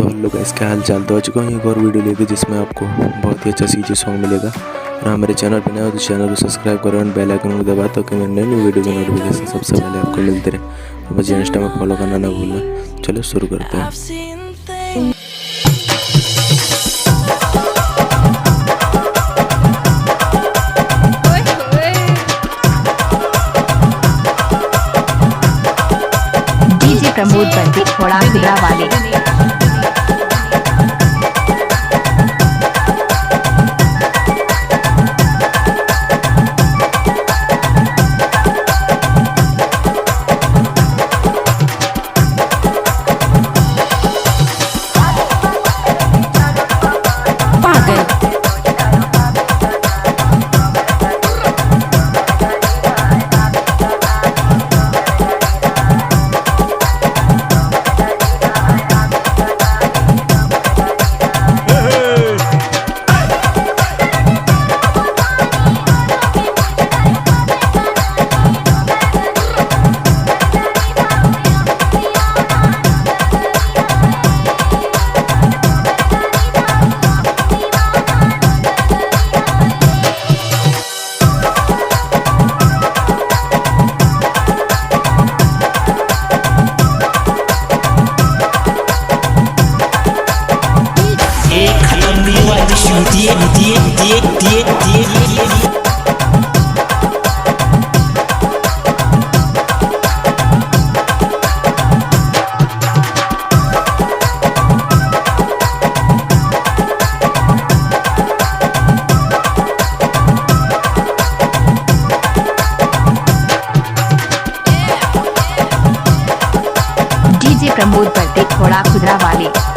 तो hello guys, क्या हाल चाल। तो आ चुका हूँ एक और वीडियो लेके जिसमें आपको बहुत ही अच्छा सीजी सॉन्ग मिलेगा। और हाँ, मेरे चैनल पर नए हो तो चैनल को सब्सक्राइब करो और बेल आइकन को दबा ताकि मेरे नई वीडियो की नोटिफिकेशन सबसे पहले आपको मिलते रहे। और मुझे इंस्टा में फॉलो करना ना भूलना। चलो शुरू करते हैं। प्रमोद बंदी थोड़ा खुदरा वाले। प्रमोद बंदी थोड़ा खुदरा वाले।